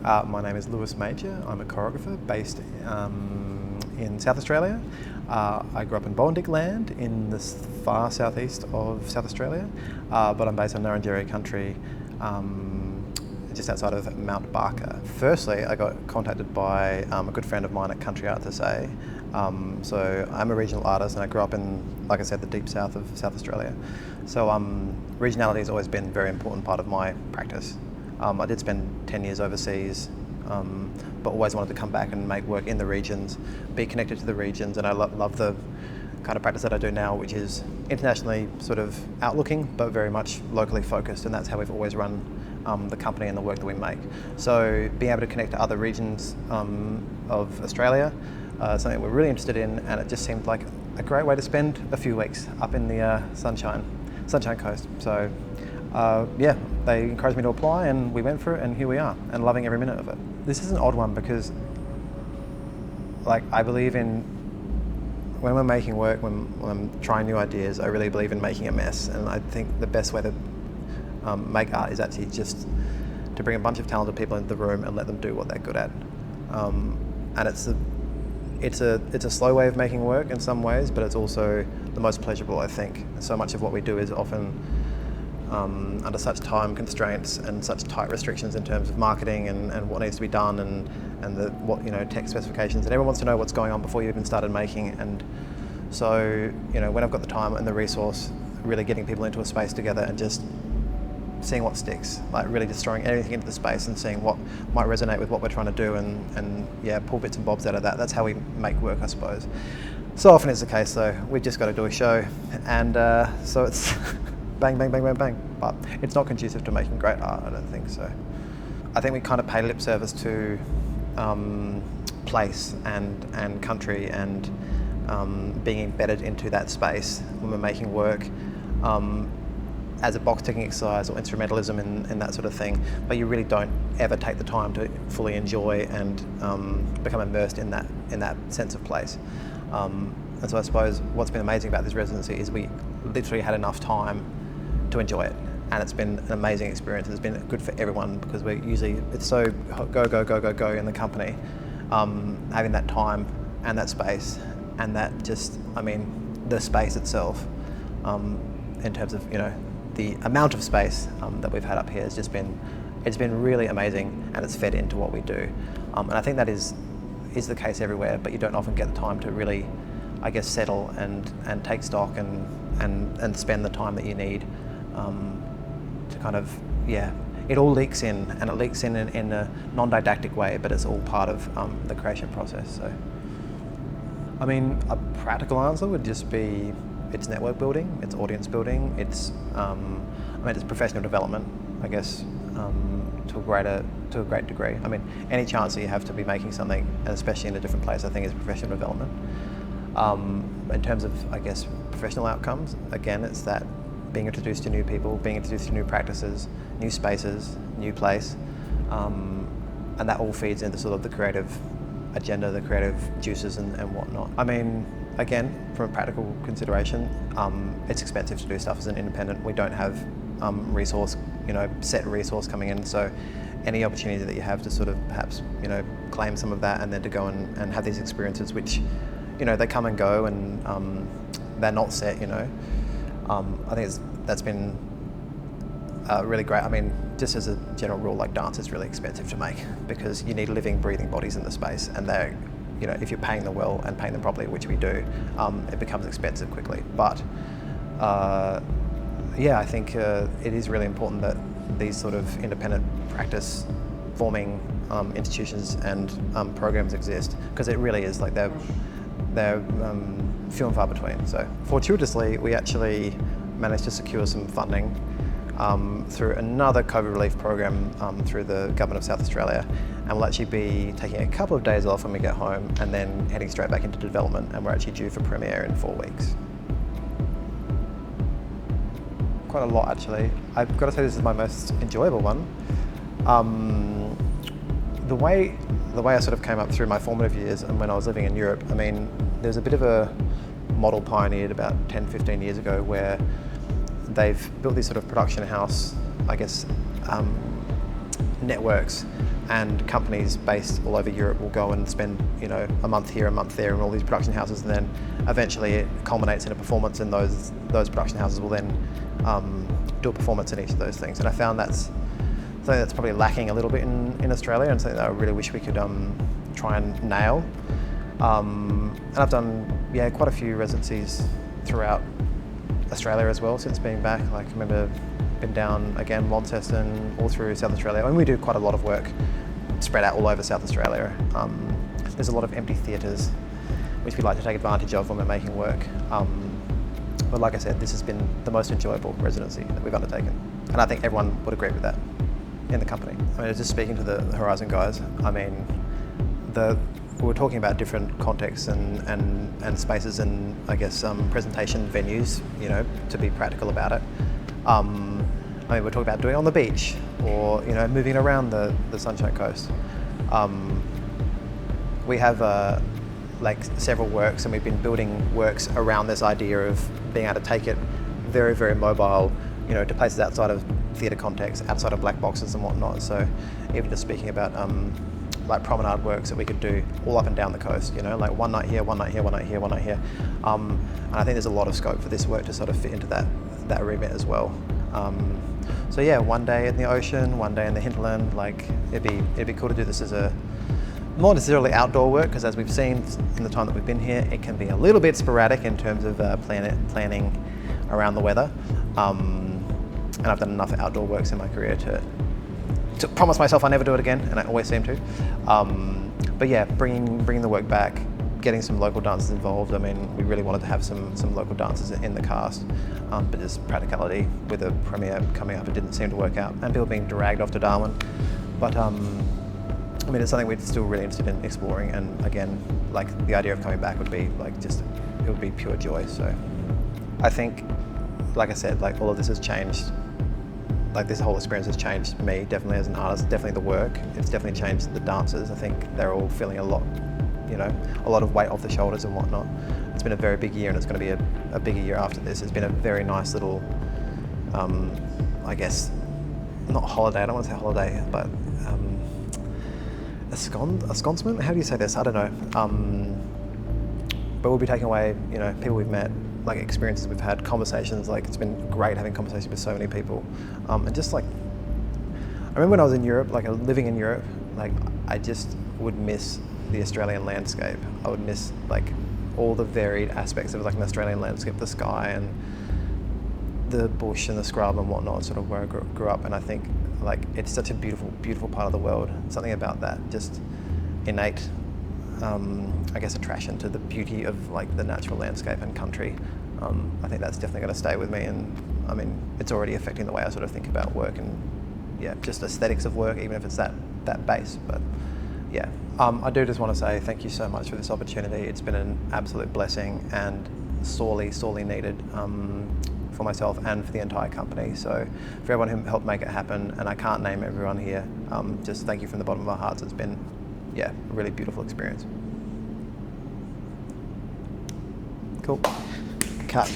My name is Lewis Major. I'm a choreographer based in South Australia. I grew up in Bowendick land in the far southeast of South Australia, but I'm based on Nurrungeri country, just outside of Mount Barker. Firstly, I got contacted by a good friend of mine at Country Art SA. So I'm a regional artist and I grew up in, like I said, the deep south of South Australia. So regionality has always been a very important part of my practice. I did spend 10 years overseas, but always wanted to come back and make work in the regions, be connected to the regions, and I love the kind of practice that I do now, which is internationally sort of outlooking, but very much locally focused, and that's how we've always run the company and the work that we make. So being able to connect to other regions of Australia, something we're really interested in, and it just seemed like a great way to spend a few weeks up in the Sunshine Coast. So yeah, they encouraged me to apply and we went for it, and here we are, and loving every minute of it. This is an odd one because I believe in, when we're making work, when I'm trying new ideas, I really believe in making a mess, and I think the best way to make art is actually just to bring a bunch of talented people into the room and let them do what they're good at. And it's a slow way of making work in some ways, but it's also the most pleasurable, I think. So much of what we do is often under such time constraints and such tight restrictions in terms of marketing and what needs to be done and the tech specifications, and everyone wants to know what's going on before you even started making. And so when I've got the time and the resource, really getting people into a space together and just seeing what sticks, like really just throwing everything into the space and seeing what might resonate with what we're trying to do, and yeah, pull bits and bobs out of that. That's how we make work, I suppose. So often it's the case though, we've just got to do a show, and so it's bang, bang, bang, bang, bang. But it's not conducive to making great art, I don't think so. I think we kind of pay lip service to place and country and being embedded into that space when we're making work as a box ticking exercise or instrumentalism in that sort of thing, but you really don't ever take the time to fully enjoy and become immersed in that sense of place. And so I suppose what's been amazing about this residency is we literally had enough time to enjoy it, and it's been an amazing experience. It's been good for everyone because it's so go in the company. Having that time and that space and that the space itself, in terms of the amount of space that we've had up here has just been really amazing, and it's fed into what we do. And I think that is the case everywhere, but you don't often get the time to really, I guess, settle and take stock and spend the time that you need to kind of, yeah, it all leaks in, and it leaks in a non-didactic way, but it's all part of the creation process. So, I mean, a practical answer would just be it's network building, it's audience building, it's it's professional development, I guess, to a great degree. I mean, any chance that you have to be making something, and especially in a different place, I think is professional development. In terms of, I guess, professional outcomes, again, it's that being introduced to new people, being introduced to new practices, new spaces, new place, and that all feeds into sort of the creative agenda, the creative juices and whatnot. I mean, again, from a practical consideration, it's expensive to do stuff as an independent. We don't have set resource coming in, so any opportunity that you have to sort of perhaps claim some of that, and then to go and have these experiences which they come and go, and they're not set. I think that's been really great. I mean, just as a general rule, like dance is really expensive to make because you need living, breathing bodies in the space, and they're, if you're paying them well and paying them properly, which we do, it becomes expensive quickly. But yeah, I think it is really important that these sort of independent practice forming institutions and programs exist, because it really is like they're few and far between. So fortuitously, we actually managed to secure some funding through another COVID relief program through the Government of South Australia, and we'll actually be taking a couple of days off when we get home and then heading straight back into development, and we're actually due for premiere in 4 weeks. Quite a lot, actually. I've got to say this is my most enjoyable one. The way I sort of came up through my formative years and when I was living in Europe, I mean, there's a bit of a model pioneered about 10, 15 years ago where they've built this sort of production house, I guess, networks, and companies based all over Europe will go and spend, you know, a month here, a month there in all these production houses, and then eventually it culminates in a performance, and those production houses will then do a performance in each of those things. And I found that's something that's probably lacking a little bit in Australia, and something that I really wish we could try and nail. And I've done, yeah, quite a few residencies throughout Australia as well since being back. Like, I remember been down again Launceston, all through South Australia, and we do quite a lot of work spread out all over South Australia. There's a lot of empty theatres which we like to take advantage of when we're making work. But like I said, this has been the most enjoyable residency that we've undertaken, and I think everyone would agree with that in the company. I mean, just speaking to the Horizon guys, I mean, we're talking about different contexts and spaces and, I guess, presentation venues, you know, to be practical about it. I mean, we're talking about doing it on the beach, or, you know, moving around the Sunshine Coast. We have like several works, and we've been building works around this idea of being able to take it very, very mobile, you know, to places outside of theatre context, outside of black boxes and whatnot. So even just speaking about like promenade works that we could do all up and down the coast, you know, like one night here, one night here, one night here, one night here. And I think there's a lot of scope for this work to sort of fit into that remit as well. So yeah, one day in the ocean, one day in the hinterland. Like, it'd be cool to do this as a not necessarily outdoor work, because as we've seen in the time that we've been here, it can be a little bit sporadic in terms of planning around the weather. And I've done enough outdoor works in my career to promise myself I never do it again, and I always seem to. But yeah, bringing the work back, getting some local dancers involved. I mean, we really wanted to have some local dancers in the cast, but just practicality with a premiere coming up, it didn't seem to work out, and people being dragged off to Darwin. But I mean, it's something we're still really interested in exploring, and again, like, the idea of coming back would be like, just, it would be pure joy. So I think, like I said, like, all of this has changed. Like, this whole experience has changed me, definitely as an artist, definitely the work. It's definitely changed the dancers. I think they're all feeling a lot, you know, a lot of weight off the shoulders and whatnot. It's been a very big year, and it's going to be a bigger year after this. It's been a very nice little, I guess, not holiday, I don't want to say holiday, but ensconcement? How do you say this? I don't know. But we'll be taking away, you know, people we've met, like, experiences we've had, conversations. Like, it's been great having conversations with so many people. And just, like, I remember when I was in Europe, like, living in Europe, like, I just would miss the Australian landscape. I would miss, like, all the varied aspects of, like, an Australian landscape, the sky and the bush and the scrub and whatnot, sort of where I grew up. And I think, like, it's such a beautiful, beautiful part of the world. Something about that, just innate, I guess, attraction to the beauty of, like, the natural landscape and country. I think that's definitely going to stay with me, and I mean, it's already affecting the way I sort of think about work and, yeah, just aesthetics of work, even if it's that base. But yeah, I do just want to say thank you so much for this opportunity. It's been an absolute blessing, and sorely, sorely needed for myself and for the entire company. So for everyone who helped make it happen, and I can't name everyone here, just thank you from the bottom of our hearts. It's been, yeah, a really beautiful experience. Cool. Cut.